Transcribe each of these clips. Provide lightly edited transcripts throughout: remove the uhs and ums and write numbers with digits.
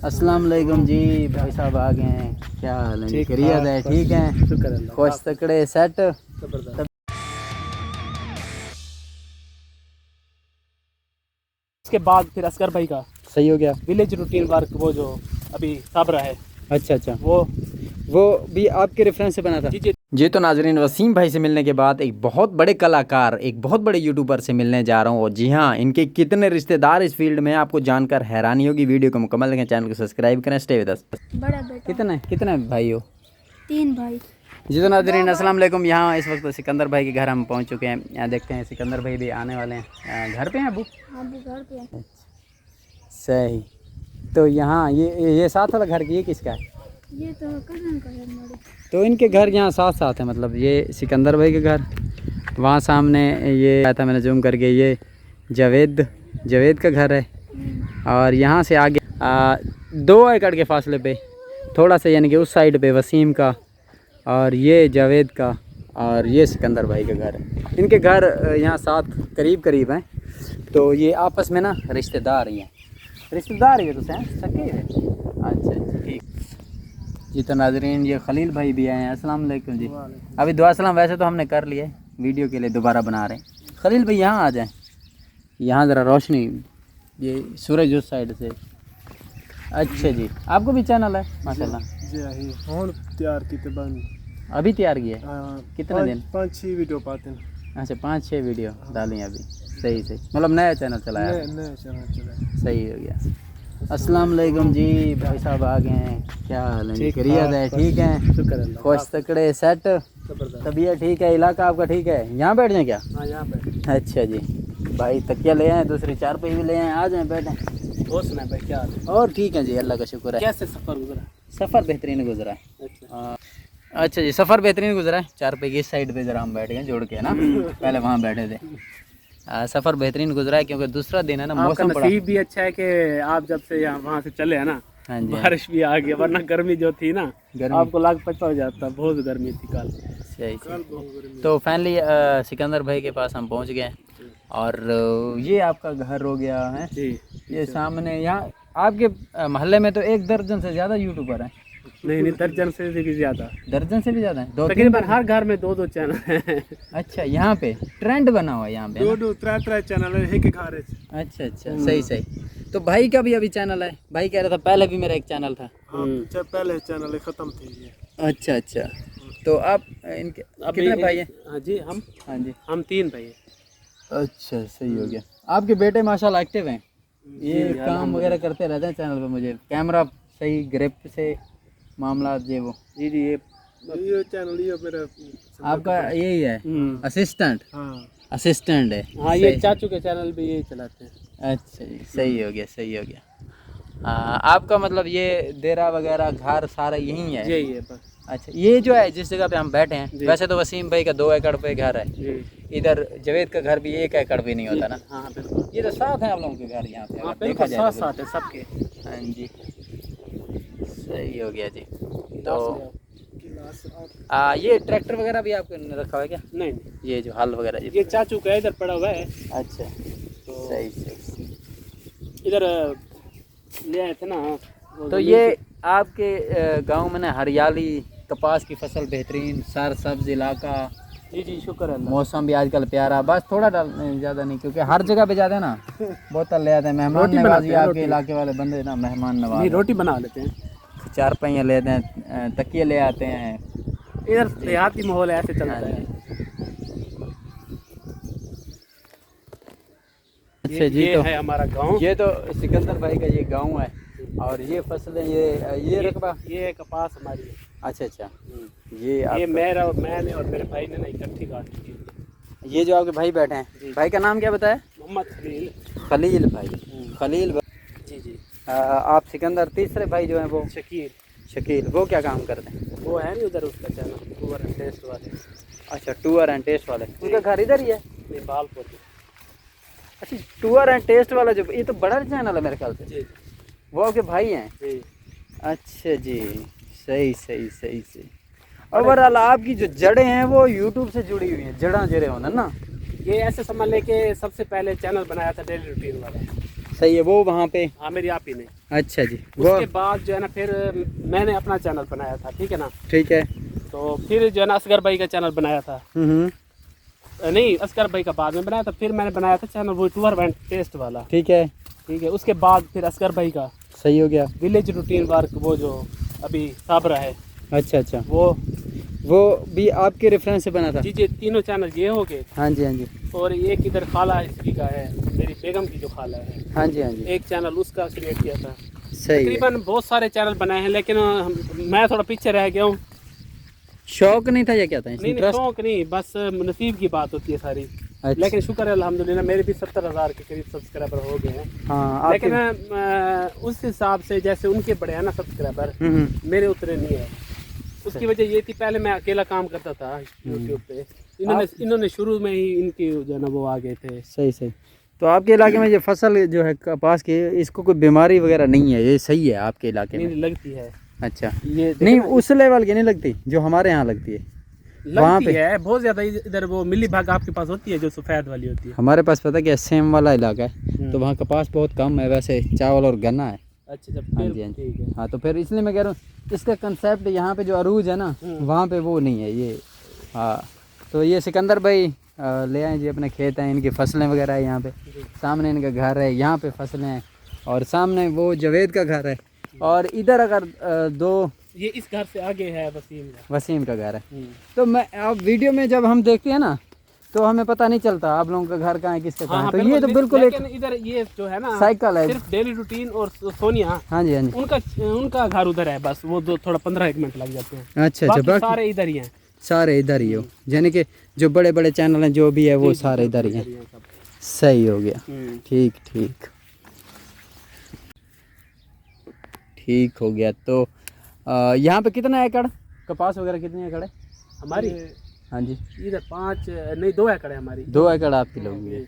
अस्सलाम वालेकुम जी। भाई साहब आ गए हैं, क्या हाल है? खैरियत है? ठीक है, शुक्र अल्लाह। खुश तकड़े सेट। उसके बाद फिर असगर भाई का सही हो गया। विलेज रूटीन वर्क, वो जो अभी सब रहा है, अच्छा अच्छा, वो भी आपके रेफरेंस से बना था। जी जी। जी तो नाजरीन, वसीम भाई से मिलने के बाद एक बहुत बड़े कलाकार, एक बहुत बड़े यूट्यूबर से मिलने जा रहा हूँ। और जी हाँ, इनके कितने रिश्तेदार इस फील्ड में आपको जानकर हैरानी होगी। वीडियो को मुकम्मल देखें, चैनल को सब्सक्राइब करें, स्टे विद अस। बड़ा बेटा। कितने भाई हो? 3 भाई। जी तो नाजरीन, अस्सलाम वालेकुम। यहाँ इस वक्त सिकंदर भाई के घर हम पहुँच चुके हैं। यहाँ देखते हैं सिकंदर भाई भी आने वाले हैं। घर पे हैं अबू? हाँ भी घर पे है। सही। तो यहाँ ये साथ वाला घर, ये किसका है? ये तो कजन का है हमारे। तो इनके घर यहाँ साथ साथ है, मतलब ये सिकंदर भाई के घर, वहाँ सामने ये आया था मैंने जूम करके, ये जावेद का घर है। और यहाँ से आगे 2 एकड़ के फासले पे थोड़ा सा, यानी कि उस साइड पे वसीम का, और ये जावेद का, और ये सिकंदर भाई का घर है। इनके घर यहाँ साथ करीब हैं। तो ये आपस में ना रिश्तेदार ही हैं। रिश्तेदार ही है तो सके है। अच्छा ठीक। जी तो नाजरीन, ये खलील भाई भी आए हैं। अस्सलाम वालेकुम जी। अभी दुआ सलाम वैसे तो हमने कर लिया है, वीडियो के लिए दोबारा बना रहे हैं। खलील भाई यहाँ आ जाएं, यहाँ ज़रा रोशनी, ये सूरज उस साइड से। अच्छा जी, आपको भी चैनल है माशाल्लाह? जी फोन तैयार की बन अभी तैयार किया है? कितने दिन? 5-6 वीडियो पाते हैं। अच्छा, 5-6 वीडियो डाली अभी। सही मतलब नया चैनल चलाया? नया चैनल चला। सही हो गया। अस्सलाम वालेकुम जी। भाई साहब आ गए हैं, क्या हाल है? खैरियत है? ठीक है, शुक्र अल्लाह। खुश तकड़े सेट, तबीयत ठीक है? इलाका आपका ठीक है? यहाँ बैठ जाएं क्या? हाँ यहाँ पे। अच्छा जी। भाई तकिया ले आए, दूसरी चारपाई भी ले आए, आ जाएं बैठें। और सुना भाई, क्या हाल है? और ठीक है जी, अल्लाह का शुक्र है। कैसे सफर गुजरा? सफ़र बेहतरीन गुजरा है। अच्छा जी, सफ़र बेहतरीन गुजरा है। चारपाई की इस साइड पे ज़रा हम बैठ गए जोड़ के, है ना? पहले वहाँ बैठे थे। सफ़र बेहतरीन गुजरा है, क्योंकि दूसरा दिन है ना, मौसम बड़ा नसीब भी अच्छा है कि आप जब से यहाँ वहाँ से चले हैं ना, हाँ जी, बारिश भी आ गई, वरना गर्मी जो थी ना, गर्मी। आपको लाग पता हो जाता, बहुत गर्मी थी कल। सही। तो फाइनली सिकंदर भाई के पास हम पहुंच गए। और ये आपका घर हो गया है जी। ये सामने। यहाँ आपके मोहल्ले में तो 1 दर्जन से ज़्यादा यूट्यूबर हैं। नहीं, दर्जन से भी ज्यादा, दर्जन से भी ज़्यादा हैं? 2-3 तकरीबन हर घर में 2-2 चैनल हैं। अच्छा, यहाँ पे ट्रेंड बना हुआ है यहाँ पे, है ना? 2-3 चैनल है एक घर है। अच्छा, सही। तो भाई का भी अभी चैनल है? भाई कह रहा था पहले भी मेरा एक चैनल था। पहले चैनल खत्म थी ये। अच्छा। तो आप इनके कितने भाई हैं? हाँ जी, हम 3 भाई हैं। अच्छा, सही हो गया। आपके बेटे माशाल्लाह एक्टिव हैं, ये काम वगैरह करते रहते हैं चैनल पे। मुझे कैमरा सही ग्रिप से मामला ये वो। जी ये चैनल ये मेरा आपका यही है? असिस्टेंट? हाँ, असिस्टेंट है। हाँ ये चाचू के चैनल भी यही चलाते हैं। अच्छा जी, सही हो गया। आपका मतलब ये डेरा वगैरह घर सारा यही है? यही है बस। अच्छा, ये जो है जिस जगह पे हम बैठे हैं, वैसे तो वसीम भाई का 2 एकड़ पे घर है। इधर जावेद का घर भी 1 एकड़ भी नहीं होता ना? हाँ बिल्कुल। ये तो साथ है आप लोगों के घर यहाँ पे, अगर देखा जाए तो। साथ है सबके। हाँ जी, सही हो गया जी। तो ये ट्रैक्टर वगैरह भी आपको रखा हुआ है क्या? नहीं, ये जो हल वगैरह ये चाचू का इधर पड़ा हुआ है। अच्छा, तो सही। इधर ले आए थे ना। तो ये आपके गांव में ना हरियाली, कपास की फसल बेहतरीन, सर सब्ज इलाका। जी शुक्र है। मौसम भी आजकल प्यारा, बस थोड़ा ज़्यादा नहीं, क्योंकि हर जगह पे जाते हैं ना, बोतल ले आते हैं। मेहमान नवाजी, आपके इलाके वाले बंदे ना मेहमान नवाज। रोटी बना लेते हैं, चारपाइयाँ ले आते हैं, तकिए ले आते हैं। इधर देहाती माहौल ऐसे चलता है। अच्छा जी, ये तो है हमारा गांव। ये तो सिकंदर भाई का ये गांव है। और ये फसलें, ये रकबा, ये कपास हमारी है। अच्छा। ये मैंने और मेरे भाई ने ना इकट्ठी काटी थी। ये जो आपके भाई बैठे हैं, भाई का नाम क्या बताया? मोहम्मद खलील भाई। खलील भाई। जी। आप सिकंदर, तीसरे भाई जो हैं वो शकील, वो क्या काम करते हैं? वो है नहीं उधर, उसका चैनल टूर एंड टेस्ट वाले। अच्छा, टूर एंड टेस्ट वाले, उनका घर इधर ही है? नेपालपुर। अच्छा, टूर एंड टेस्ट वाला जो, ये तो बड़ा चैनल है मेरे ख्याल से। जी, वो आपके भाई हैं? जी। अच्छा जी, सही। और बहरहाल आपकी जो जड़ें हैं वो यूट्यूब से जुड़ी हुई हैं, जड़ें होना ना। ये ऐसे समझ ले कि सबसे पहले चैनल बनाया था डेली रूटीन वाला। सही है। वो वहाँ पे, हाँ मेरी आप ही ने। अच्छा जी। वो उसके बाद जो है ना फिर मैंने अपना चैनल बनाया था, ठीक है ना। ठीक है। तो फिर जो है ना असगर भाई का चैनल बनाया था। नहीं, असगर भाई का बाद में बनाया था। फिर मैंने बनाया था चैनल वो टूर एंड टेस्ट वाला। ठीक है। ठीक है, उसके बाद फिर असगर भाई का सही हो गया। विलेज रूटीन वर्क, वो जो अभी साबरा है, अच्छा अच्छा, वो भी आपके रेफरेंस से बना था? जी जी, तीनों चैनल ये हो गए। हाँ जी हाँ जी। और एक इधर खाला इसकी का है, मेरी बेगम की जो खाला है। हाँ जी हाँ जी। एक चैनल उसका क्रिएट किया था। सही है। तकरीबन बहुत सारे चैनल बनाए हैं, लेकिन मैं थोड़ा पीछे रह गया हूँ। शौक नहीं था या क्या था? नहीं नहीं, शौक नहीं, बस नसीब की बात होती है सारी। अच्छा। लेकिन शुक्र है अल्हम्दुलिल्लाह, मेरे भी 70,000 के करीब सब्सक्राइबर हो गए हैं। हाँ, लेकिन उस हिसाब से जैसे उनके बड़े हैं ना सब्सक्राइबर, मेरे उतरे नहीं है। उसकी वजह ये थी, पहले मैं अकेला काम करता था यूट्यूब पे। इन्होंने शुरू में ही इनकी जो है ना वो आ गए थे। सही सही। तो आपके इलाके में ये फसल जो है कपास की, इसको कोई बीमारी वगैरह नहीं है? ये सही है आपके इलाके में? नहीं लगती है। अच्छा, ये नहीं उस लेवल की नहीं लगती जो हमारे यहाँ लगती है। वहाँ लगती पे है बहुत ज्यादा। इधर वो मिली भाग आपके पास होती है जो सफेद वाली होती है। हमारे पास पता क्या, सेम वाला इलाका है, तो वहाँ कपास बहुत कम है, वैसे चावल और गन्ना है। अच्छा हाँ जी हाँ जी। ठीक है। हाँ, तो फिर इसलिए मैं कह रहा हूँ, इसका कंसेप्ट यहाँ पे जो अरूज है ना, वहाँ पे वो नहीं है ये। हाँ, तो ये सिकंदर भाई ले आए जी, अपने खेत हैं, इनकी फसलें वगैरह है यहाँ पे। सामने इनका घर है, यहाँ पे फसलें हैं, और सामने वो जवेद का घर है। और इधर अगर दो, ये इस घर से आगे है वसीम का घर है। तो मैं अब वीडियो में जब हम देखते हैं ना, तो हमें पता नहीं चलता आप लोगों का घर कहाँ है, किसका कहाँ है। तो ये तो बिल्कुल एक इधर ये जो है ना साइकिल है, सिर्फ डेली रूटीन। और सोनिया, हाँ जी हाँ जी, उनका घर उधर है, बस वो दो थोड़ा 15-1 मिनट लग जाते हैं। अच्छा अच्छा, बाकी सारे इधर ही हैं। सारे इधर ही हो, यानी कि जो बड़े बड़े चैनल हैं जो भी है वो सारे इधर ही हैं। सही हो गया। ठीक ठीक ठीक हो गया। तो यहाँ पे कितना एकड़ कपास वगैरह, कितने एकड़ है हमारी? हाँ जी, इधर 2 एकड़ है हमारी। 2 एकड़ आपकी लोग है।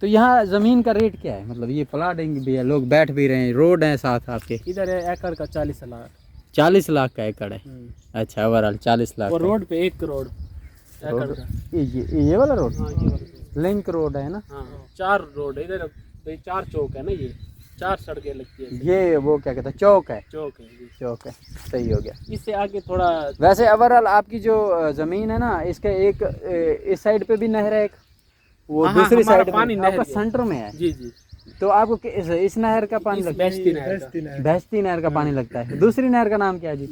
तो यहाँ ज़मीन का रेट क्या है? मतलब ये प्लाटिंग भी है, लोग बैठ भी रहे हैं, रोड है साथ आपके? इधर है एकड़ का 40 लाख। 40 लाख का एकड़ है? अच्छा, ओवरऑल 40 लाख। और रोड पे 1 करोड़ एकड़ का। ये वाला रोड? हाँ, ये वाला लिंक रोड है ना? हाँ, 4 रोड है इधर, 4 चौक है ना, ये 4 सड़कें लगती है। ये वो क्या कहते हैं, चौक है? चौक है जी। चौक है, सही हो गया। इससे आगे थोड़ा, वैसे ओवरऑल आपकी जो ज़मीन है ना, इसके एक इस साइड पे भी नहर है, एक वो दूसरी साइड पानी में नहर आपका सेंटर में है। जी जी। तो आपको इस नहर का पानी लगता है? बहस्ती नहर का पानी लगता है। दूसरी नहर का नाम क्या है जी?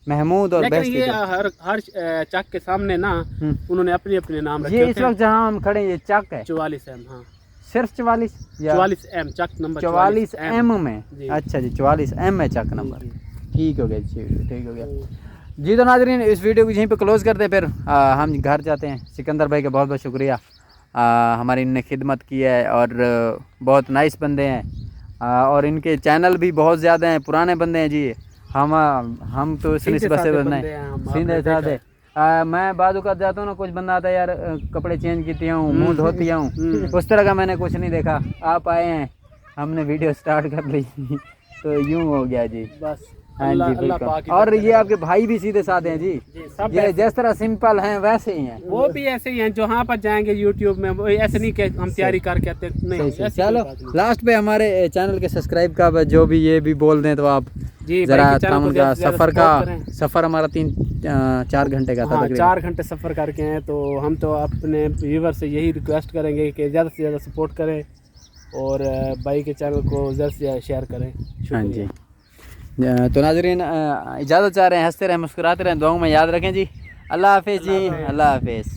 महमूद और लेकिन बहस्ती। ये हर चक के सामने ना उन्होंने अपने अपने नाम रखे। ये इस वक्त जहाँ हम खड़े हैं, ये चक है 44M। हाँ, सिर्फ 44 या 44M चक नंबर 44M में? अच्छा जी, 44M है चक नंबर। ठीक हो गया जी, ठीक हो गया जी। तो नाज़रीन, इस वीडियो को यहीं पे क्लोज़ करते हैं, फिर हम घर जाते हैं। सिकंदर भाई का बहुत बहुत शुक्रिया, हमारी इनने खिदमत की है, और बहुत नाइस बंदे हैं, और इनके चैनल भी बहुत ज़्यादा हैं, पुराने बंदे हैं जी। हम तो इस निस्बत से बंदे हैं, सीधे साधे। मैं बाद औक़ात जाता हूँ ना, कुछ बंदा आता है, यार कपड़े चेंज किए हूँ, मुँह धोती हूँ, उस तरह का मैंने कुछ नहीं देखा। आप आए हैं, हमने वीडियो स्टार्ट कर ली, तो यूँ हो गया जी। बस हाँ जी, बिल्कुल। और ये आपके भाई भी सीधे साधे हैं जी, ये जिस तरह सिंपल हैं वैसे ही हैं। वो भी ऐसे ही हैं, जो यहाँ पर जाएंगे यूट्यूब में, वो ऐसे नहीं कि हम तैयारी करके आते नहीं। चलो लास्ट पे हमारे चैनल के सब्सक्राइब का जो भी ये भी बोल दें, तो आप जरा उनका सफ़र हमारा 3-4 घंटे का था। 4 घंटे सफ़र करके हैं, तो हम तो अपने व्यूवर से यही रिक्वेस्ट करेंगे कि ज़्यादा से ज़्यादा सपोर्ट करें, और भाई के चैनल को ज़्यादा से ज़्यादा शेयर करें। हाँ जी। तो नाज़रीन, इजाज़त चाह रहे हैं, हंसते रहें, मुस्कुराते रहें, दुआओं में याद रखें जी। अल्लाह हाफिज़ जी, अल्लाह हाफिज़।